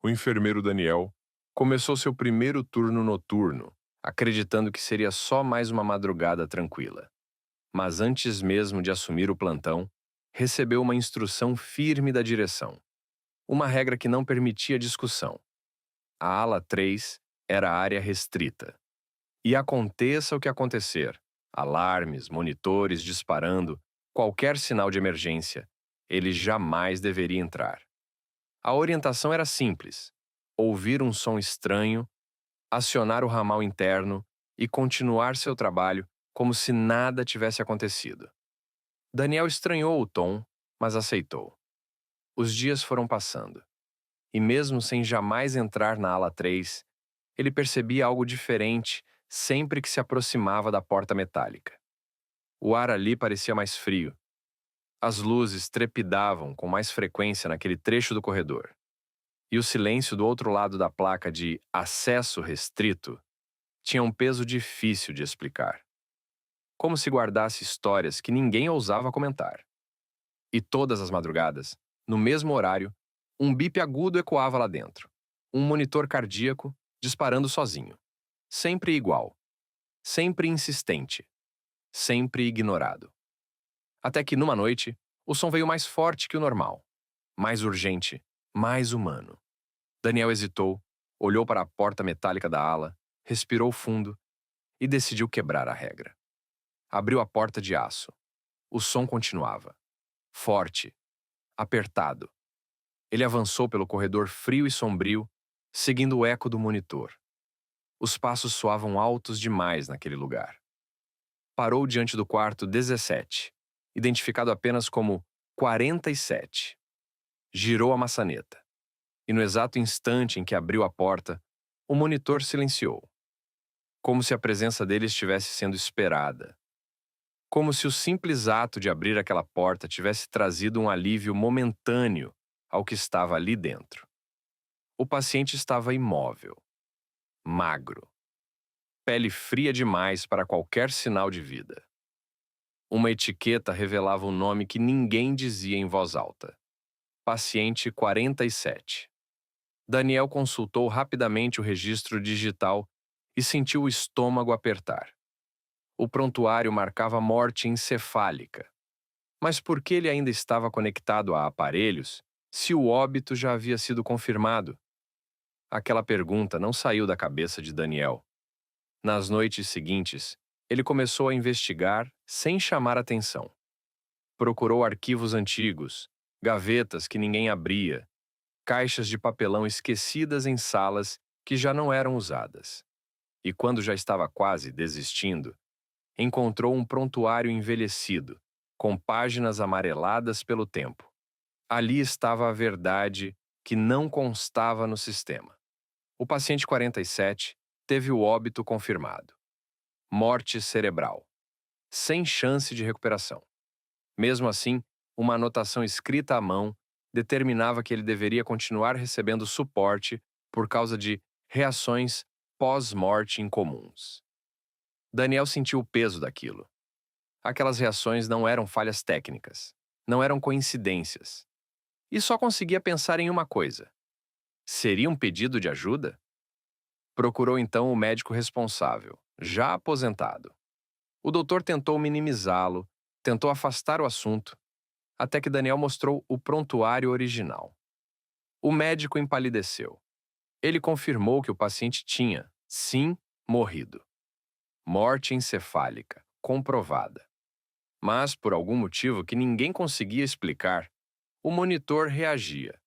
O enfermeiro Daniel começou seu primeiro turno noturno, acreditando que seria só mais uma madrugada tranquila. Mas antes mesmo de assumir o plantão, recebeu uma instrução firme da direção. Uma regra que não permitia discussão. A ala 3 era a área restrita. E aconteça o que acontecer, alarmes, monitores disparando, qualquer sinal de emergência, ele jamais deveria entrar. A orientação era simples: ouvir um som estranho, acionar o ramal interno e continuar seu trabalho como se nada tivesse acontecido. Daniel estranhou o tom, mas aceitou. Os dias foram passando, e mesmo sem jamais entrar na ala 3, ele percebia algo diferente sempre que se aproximava da porta metálica. O ar ali parecia mais frio. As luzes trepidavam com mais frequência naquele trecho do corredor. E o silêncio do outro lado da placa de acesso restrito tinha um peso difícil de explicar. Como se guardasse histórias que ninguém ousava comentar. E todas as madrugadas, no mesmo horário, um bip agudo ecoava lá dentro. Um monitor cardíaco disparando sozinho. Sempre igual. Sempre insistente. Sempre ignorado. Até que, numa noite, o som veio mais forte que o normal. Mais urgente, mais humano. Daniel hesitou, olhou para a porta metálica da ala, respirou fundo e decidiu quebrar a regra. Abriu a porta de aço. O som continuava. Forte. Apertado. Ele avançou pelo corredor frio e sombrio, seguindo o eco do monitor. Os passos soavam altos demais naquele lugar. Parou diante do quarto 17, identificado apenas como 47. Girou a maçaneta. E no exato instante em que abriu a porta, o monitor silenciou. Como se a presença dele estivesse sendo esperada. Como se o simples ato de abrir aquela porta tivesse trazido um alívio momentâneo ao que estava ali dentro. O paciente estava imóvel, magro, pele fria demais para qualquer sinal de vida. Uma etiqueta revelava um nome que ninguém dizia em voz alta. Paciente 47. Daniel consultou rapidamente o registro digital e sentiu o estômago apertar. O prontuário marcava morte encefálica. Mas por que ele ainda estava conectado a aparelhos se o óbito já havia sido confirmado? Aquela pergunta não saiu da cabeça de Daniel. Nas noites seguintes, ele começou a investigar sem chamar atenção. Procurou arquivos antigos, gavetas que ninguém abria, caixas de papelão esquecidas em salas que já não eram usadas. E quando já estava quase desistindo, encontrou um prontuário envelhecido, com páginas amareladas pelo tempo. Ali estava a verdade que não constava no sistema. O paciente 47 teve o óbito confirmado. Morte cerebral. Sem chance de recuperação. Mesmo assim, uma anotação escrita à mão determinava que ele deveria continuar recebendo suporte por causa de reações pós-morte incomuns. Daniel sentiu o peso daquilo. Aquelas reações não eram falhas técnicas, não eram coincidências. E só conseguia pensar em uma coisa. Seria um pedido de ajuda? Procurou então o médico responsável, já aposentado. O doutor tentou minimizá-lo, tentou afastar o assunto, até que Daniel mostrou o prontuário original. O médico empalideceu. Ele confirmou que o paciente tinha, sim, morrido. Morte encefálica, comprovada. Mas, por algum motivo que ninguém conseguia explicar, o monitor reagia.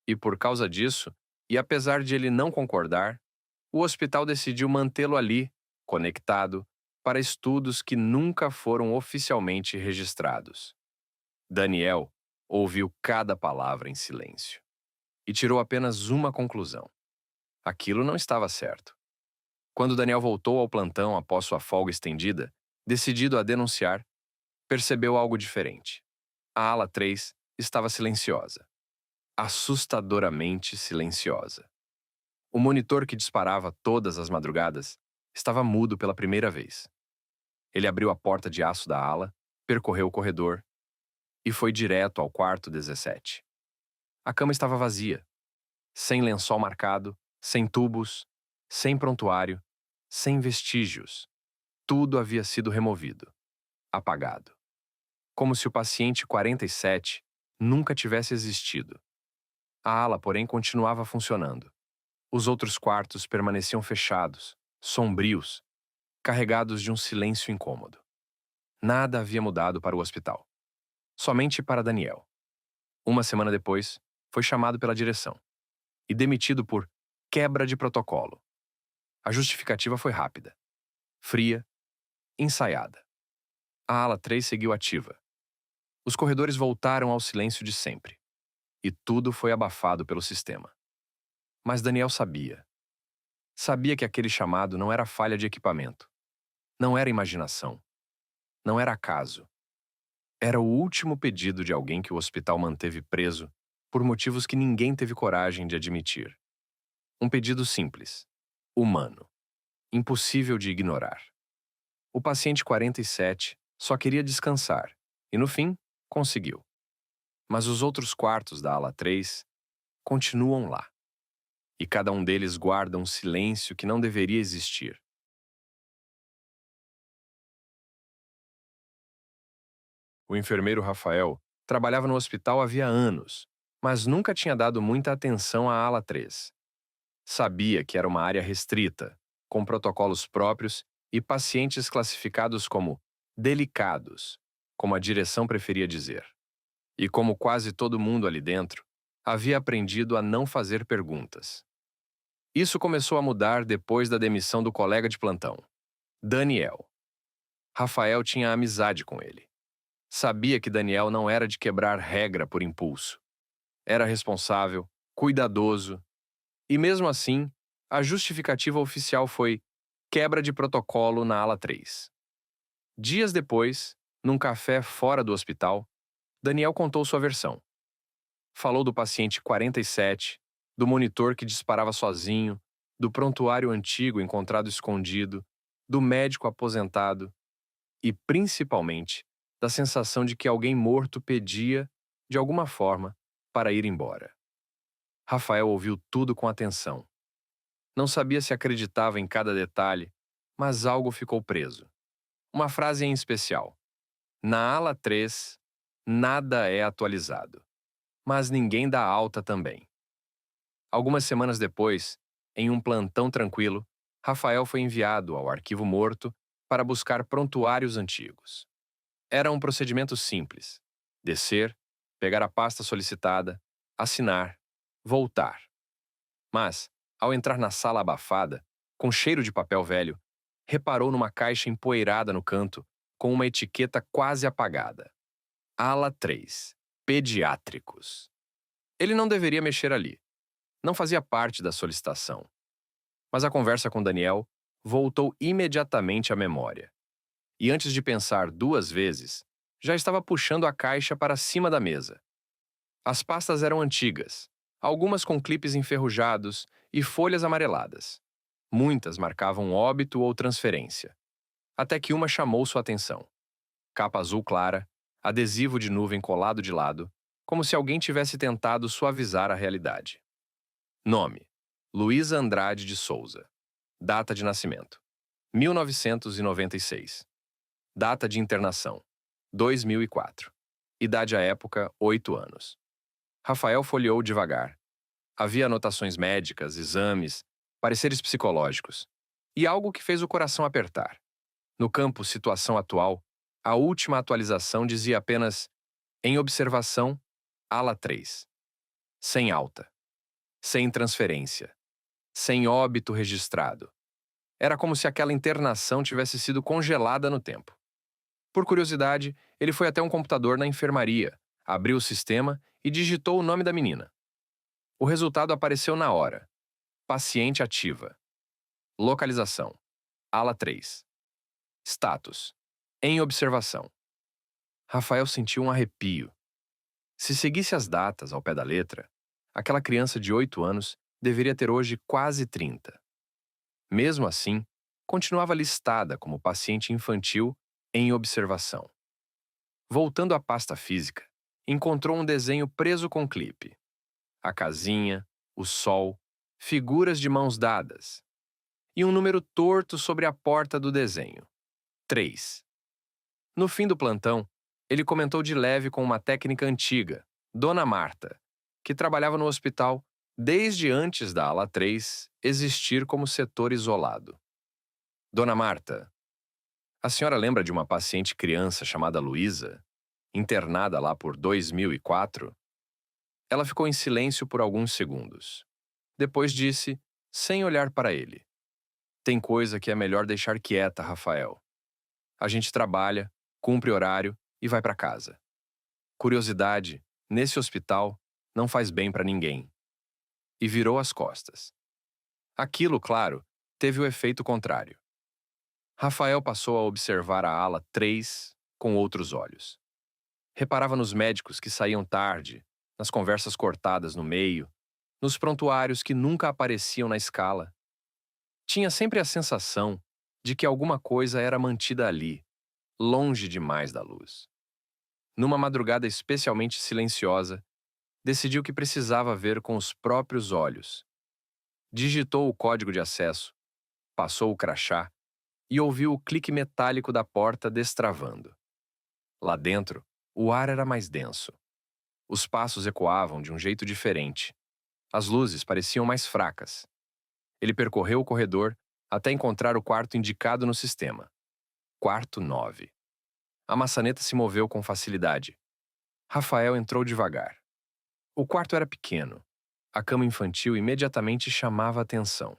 E por causa disso, e apesar de ele não concordar, o hospital decidiu mantê-lo ali, conectado, para estudos que nunca foram oficialmente registrados. Daniel ouviu cada palavra em silêncio e tirou apenas uma conclusão. Aquilo não estava certo. Quando Daniel voltou ao plantão após sua folga estendida, decidido a denunciar, percebeu algo diferente. A ala 3 estava silenciosa. Assustadoramente silenciosa. O monitor que disparava todas as madrugadas estava mudo pela primeira vez. Ele abriu a porta de aço da ala, percorreu o corredor e foi direto ao quarto 17. A cama estava vazia. sem lençol marcado, sem tubos, sem prontuário, sem vestígios. Tudo havia sido removido, apagado. Como se o paciente 47 nunca tivesse existido. A ala, porém, continuava funcionando. Os outros quartos permaneciam fechados, sombrios, carregados de um silêncio incômodo. Nada havia mudado para o hospital. Somente para Daniel. Uma semana depois, foi chamado pela direção e demitido por quebra de protocolo. A justificativa foi rápida, fria, ensaiada. A ala 3 seguiu ativa. Os corredores voltaram ao silêncio de sempre. E tudo foi abafado pelo sistema. Mas Daniel sabia. Sabia que aquele chamado não era falha de equipamento. Não era imaginação. Não era acaso. Era o último pedido de alguém que o hospital manteve preso por motivos que ninguém teve coragem de admitir. Um pedido simples, humano, impossível de ignorar. O paciente 47 só queria descansar e, no fim, conseguiu. Mas os outros quartos da ala 3 continuam lá. E cada um deles guarda um silêncio que não deveria existir. O enfermeiro Rafael trabalhava no hospital havia anos, mas nunca tinha dado muita atenção à ala 3. Sabia que era uma área restrita, com protocolos próprios e pacientes classificados como delicados, como a direção preferia dizer. E como quase todo mundo ali dentro, havia aprendido a não fazer perguntas. Isso começou a mudar depois da demissão do colega de plantão, Daniel. Rafael tinha amizade com ele. Sabia que Daniel não era de quebrar regra por impulso. Era responsável, cuidadoso. E mesmo assim, a justificativa oficial foi quebra de protocolo na ala 3. Dias depois, num café fora do hospital, Daniel contou sua versão. Falou do paciente 47, do monitor que disparava sozinho, do prontuário antigo encontrado escondido, do médico aposentado e, principalmente, da sensação de que alguém morto pedia, de alguma forma, para ir embora. Rafael ouviu tudo com atenção. Não sabia se acreditava em cada detalhe, mas algo ficou preso. Uma frase em especial. Na ala 3, nada é atualizado. Mas ninguém dá alta também. Algumas semanas depois, em um plantão tranquilo, Rafael foi enviado ao arquivo morto para buscar prontuários antigos. Era um procedimento simples. Descer, pegar a pasta solicitada, assinar, voltar. Mas, ao entrar na sala abafada, com cheiro de papel velho, reparou numa caixa empoeirada no canto, com uma etiqueta quase apagada. Ala 3. Pediátricos. Ele não deveria mexer ali. Não fazia parte da solicitação. Mas a conversa com Daniel voltou imediatamente à memória. E antes de pensar duas vezes, já estava puxando a caixa para cima da mesa. As pastas eram antigas, algumas com clipes enferrujados e folhas amareladas. Muitas marcavam óbito ou transferência. Até que uma chamou sua atenção. Capa azul clara, adesivo de nuvem colado de lado, como se alguém tivesse tentado suavizar a realidade. Nome: Luísa Andrade de Souza. Data de nascimento: 1996. Data de internação: 2004. Idade à época: 8 anos. Rafael folheou devagar. Havia anotações médicas, exames, pareceres psicológicos. E algo que fez o coração apertar. No campo Situação Atual, a última atualização dizia apenas em observação, ala 3. Sem alta. Sem transferência. Sem óbito registrado. Era como se aquela internação tivesse sido congelada no tempo. Por curiosidade, ele foi até um computador na enfermaria, abriu o sistema e digitou o nome da menina. O resultado apareceu na hora. Paciente ativa. Localização: ala 3. Status: em observação. Rafael sentiu um arrepio. Se seguisse as datas ao pé da letra, aquela criança de 8 anos deveria ter hoje quase 30. Mesmo assim, continuava listada como paciente infantil em observação. Voltando à pasta física, encontrou um desenho preso com clipe. A casinha, o sol, figuras de mãos dadas e um número torto sobre a porta do desenho. 3. No fim do plantão, ele comentou de leve com uma técnica antiga, Dona Marta, que trabalhava no hospital desde antes da ala 3 existir como setor isolado. Dona Marta, a senhora lembra de uma paciente criança chamada Luísa, internada lá por 2004? Ela ficou em silêncio por alguns segundos. Depois disse, sem olhar para ele: Tem coisa que é melhor deixar quieta, Rafael. A gente trabalha, cumpre horário e vai para casa. Curiosidade, nesse hospital, não faz bem para ninguém. E virou as costas. Aquilo, claro, teve o efeito contrário. Rafael passou a observar a ala 3 com outros olhos. Reparava nos médicos que saíam tarde, nas conversas cortadas no meio, nos prontuários que nunca apareciam na escala. Tinha sempre a sensação de que alguma coisa era mantida ali, longe demais da luz. Numa madrugada especialmente silenciosa, decidiu que precisava ver com os próprios olhos. Digitou o código de acesso, passou o crachá e ouviu o clique metálico da porta destravando. Lá dentro, o ar era mais denso. Os passos ecoavam de um jeito diferente. As luzes pareciam mais fracas. Ele percorreu o corredor até encontrar o quarto indicado no sistema. Quarto 9. A maçaneta se moveu com facilidade. Rafael entrou devagar. O quarto era pequeno. A cama infantil imediatamente chamava a atenção.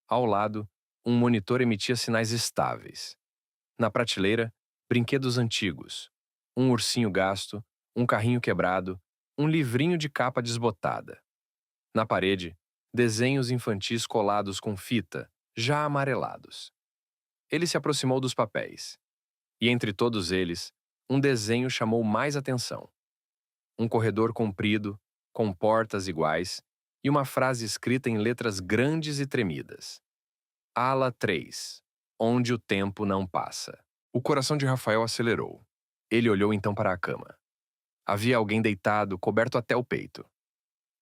Ao lado, um monitor emitia sinais estáveis. Na prateleira, brinquedos antigos. Um ursinho gasto, um carrinho quebrado, um livrinho de capa desbotada. Na parede, desenhos infantis colados com fita, já amarelados. Ele se aproximou dos papéis. E entre todos eles, um desenho chamou mais atenção. Um corredor comprido, com portas iguais, e uma frase escrita em letras grandes e tremidas. Ala 3, onde o tempo não passa. O coração de Rafael acelerou. Ele olhou então para a cama. Havia alguém deitado, coberto até o peito.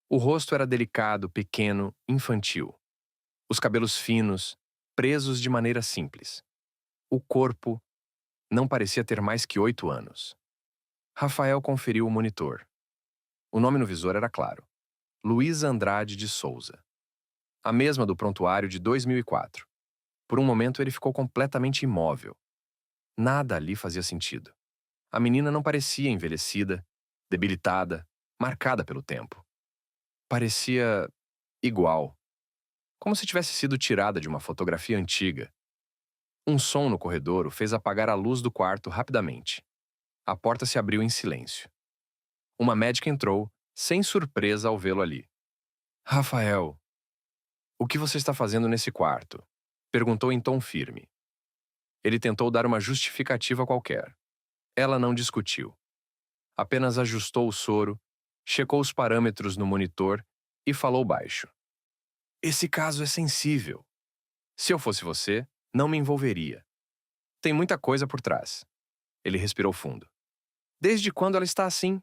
O rosto era delicado, pequeno, infantil. Os cabelos finos, presos de maneira simples. O corpo não parecia ter mais que 8 anos. Rafael conferiu o monitor. O nome no visor era claro. Luísa Andrade de Souza. A mesma do prontuário de 2004. Por um momento ele ficou completamente imóvel. Nada ali fazia sentido. A menina não parecia envelhecida, debilitada, marcada pelo tempo. Parecia igual, como se tivesse sido tirada de uma fotografia antiga. Um som no corredor o fez apagar a luz do quarto rapidamente. A porta se abriu em silêncio. Uma médica entrou, sem surpresa ao vê-lo ali. Rafael, o que você está fazendo nesse quarto? Perguntou em tom firme. Ele tentou dar uma justificativa qualquer. Ela não discutiu. Apenas ajustou o soro, checou os parâmetros no monitor e falou baixo. Esse caso é sensível. Se eu fosse você, não me envolveria. Tem muita coisa por trás. Ele respirou fundo. Desde quando ela está assim?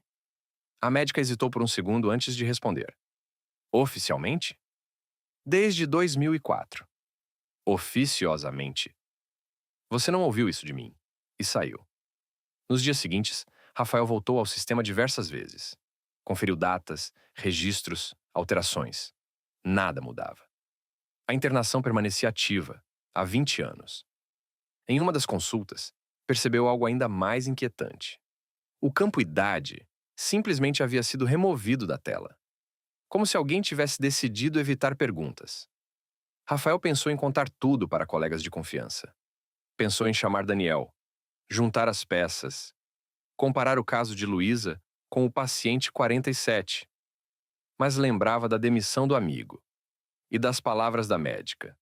A médica hesitou por um segundo antes de responder. Oficialmente? Desde 2004. Oficiosamente. Você não ouviu isso de mim. E saiu. Nos dias seguintes, Rafael voltou ao sistema diversas vezes. Conferiu datas, registros, alterações. Nada mudava. A internação permanecia ativa, há 20 anos. Em uma das consultas, percebeu algo ainda mais inquietante. O campo idade simplesmente havia sido removido da tela. Como se alguém tivesse decidido evitar perguntas. Rafael pensou em contar tudo para colegas de confiança. Pensou em chamar Daniel, juntar as peças, comparar o caso de Luísa com o paciente 47. Mas lembrava da demissão do amigo e das palavras da médica.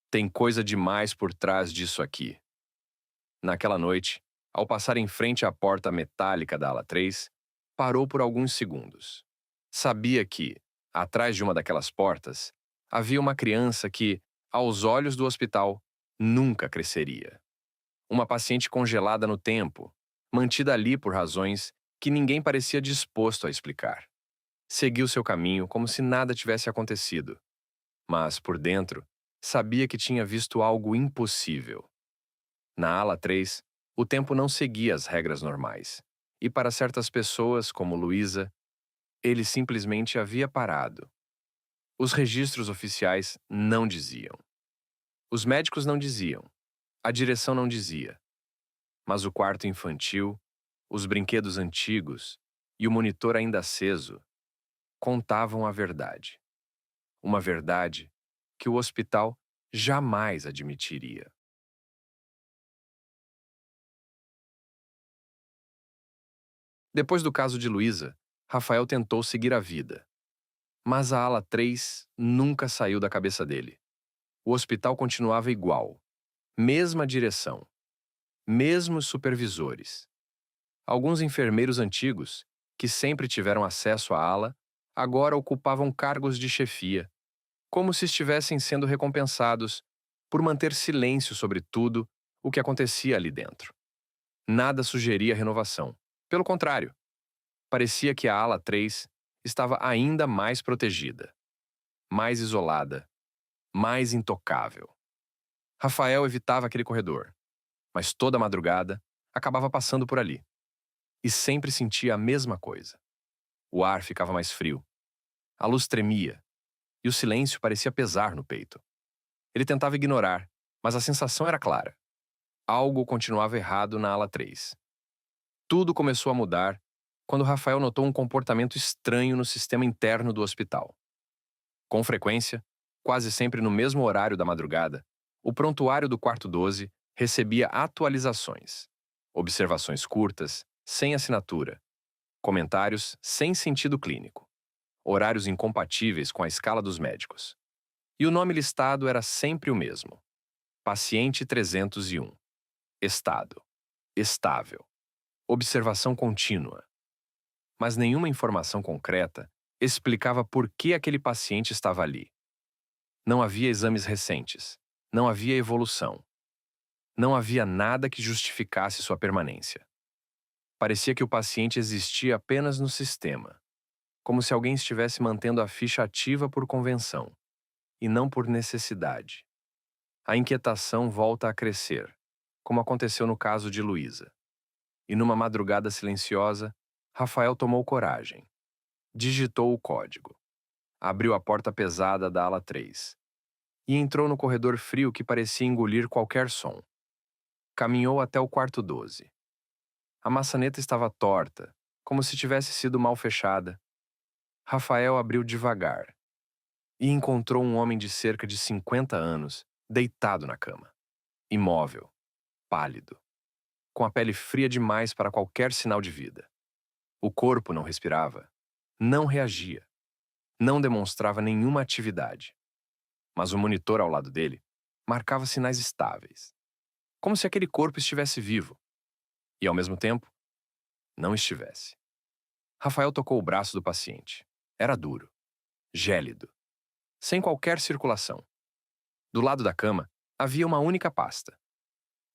Tem coisa demais por trás disso aqui. Naquela noite, ao passar em frente à porta metálica da ala 3, parou por alguns segundos. Sabia que, atrás de uma daquelas portas, havia uma criança que, aos olhos do hospital, nunca cresceria. Uma paciente congelada no tempo, mantida ali por razões que ninguém parecia disposto a explicar. Seguiu seu caminho como se nada tivesse acontecido, mas, por dentro, sabia que tinha visto algo impossível. Na ala 3, o tempo não seguia as regras normais, e para certas pessoas, como Luísa, ele simplesmente havia parado. Os registros oficiais não diziam. Os médicos não diziam. A direção não dizia. Mas o quarto infantil, os brinquedos antigos e o monitor ainda aceso contavam a verdade. Uma verdade que o hospital jamais admitiria. Depois do caso de Luísa, Rafael tentou seguir a vida. Mas a ala 3 nunca saiu da cabeça dele. O hospital continuava igual. Mesma direção. Mesmos supervisores. Alguns enfermeiros antigos, que sempre tiveram acesso à ala, agora ocupavam cargos de chefia, como se estivessem sendo recompensados por manter silêncio sobre tudo o que acontecia ali dentro. Nada sugeria renovação. Pelo contrário, parecia que a ala 3 estava ainda mais protegida, mais isolada, mais intocável. Rafael evitava aquele corredor, mas toda madrugada acabava passando por ali. E sempre sentia a mesma coisa. O ar ficava mais frio, a luz tremia, e o silêncio parecia pesar no peito. Ele tentava ignorar, mas a sensação era clara. Algo continuava errado na ala 3. Tudo começou a mudar quando Rafael notou um comportamento estranho no sistema interno do hospital. Com frequência, quase sempre no mesmo horário da madrugada, o prontuário do quarto 12 recebia atualizações, observações curtas, sem assinatura, comentários sem sentido clínico, horários incompatíveis com a escala dos médicos. E o nome listado era sempre o mesmo: Paciente 301. Estado: estável. Observação contínua. Mas nenhuma informação concreta explicava por que aquele paciente estava ali. Não havia exames recentes. Não havia evolução. Não havia nada que justificasse sua permanência. Parecia que o paciente existia apenas no sistema, como se alguém estivesse mantendo a ficha ativa por convenção, e não por necessidade. A inquietação volta a crescer, como aconteceu no caso de Luísa. E numa madrugada silenciosa, Rafael tomou coragem. Digitou o código. Abriu a porta pesada da ala 3 e entrou no corredor frio que parecia engolir qualquer som. Caminhou até o quarto 12. A maçaneta estava torta, como se tivesse sido mal fechada. Rafael abriu devagar e encontrou um homem de cerca de 50 anos deitado na cama, imóvel, pálido, com a pele fria demais para qualquer sinal de vida. O corpo não respirava, não reagia, não demonstrava nenhuma atividade. Mas o monitor ao lado dele marcava sinais estáveis, como se aquele corpo estivesse vivo e, ao mesmo tempo, não estivesse. Rafael tocou o braço do paciente. Era duro, gélido, sem qualquer circulação. Do lado da cama havia uma única pasta,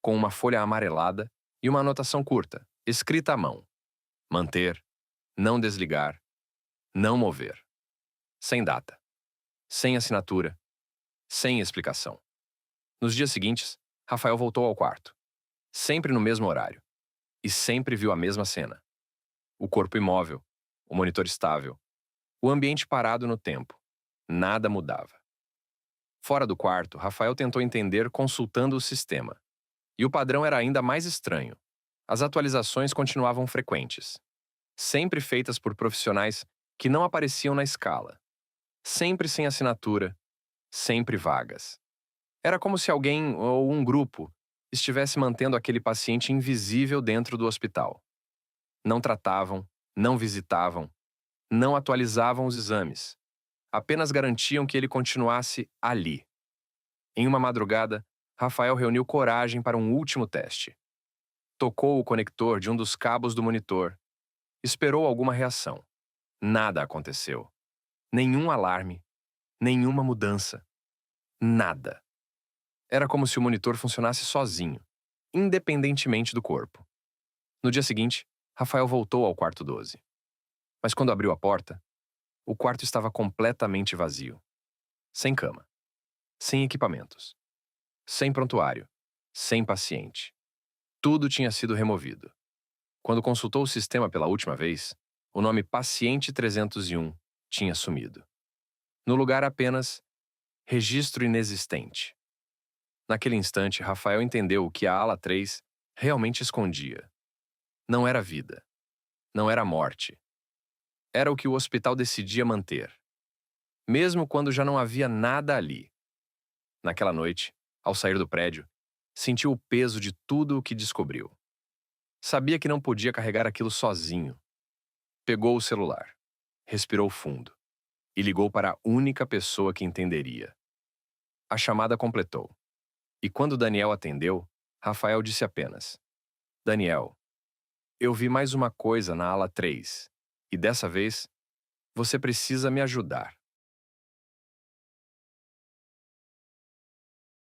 com uma folha amarelada e uma anotação curta, escrita à mão: manter, não desligar, não mover. Sem data, sem assinatura, sem explicação. Nos dias seguintes, Rafael voltou ao quarto, sempre no mesmo horário, e sempre viu a mesma cena. O corpo imóvel, o monitor estável, o ambiente parado no tempo. Nada mudava. Fora do quarto, Rafael tentou entender consultando o sistema. E o padrão era ainda mais estranho. As atualizações continuavam frequentes, sempre feitas por profissionais que não apareciam na escala, sempre sem assinatura, sempre vagas. Era como se alguém ou um grupo estivesse mantendo aquele paciente invisível dentro do hospital. Não tratavam, não visitavam, não atualizavam os exames. Apenas garantiam que ele continuasse ali. Em uma madrugada, Rafael reuniu coragem para um último teste. Tocou o conector de um dos cabos do monitor. Esperou alguma reação. Nada aconteceu. Nenhum alarme. Nenhuma mudança. Nada. Era como se o monitor funcionasse sozinho, independentemente do corpo. No dia seguinte, Rafael voltou ao quarto 12. Mas quando abriu a porta, O quarto estava completamente vazio. Sem cama, sem equipamentos, sem prontuário, sem paciente. Tudo tinha sido removido. Quando consultou o sistema pela última vez, o nome Paciente 301 tinha sumido. No lugar apenas Registro inexistente. Naquele instante, Rafael entendeu o que a ala 3 realmente escondia. Não era vida. Não era morte. Era o que o hospital decidia manter, mesmo quando já não havia nada ali. Naquela noite, ao sair do prédio, sentiu o peso de tudo o que descobriu. Sabia que não podia carregar aquilo sozinho. Pegou o celular, respirou fundo e ligou para a única pessoa que entenderia. A chamada completou. E quando Daniel atendeu, Rafael disse apenas: Daniel, eu vi mais uma coisa na ala 3, e dessa vez, você precisa me ajudar.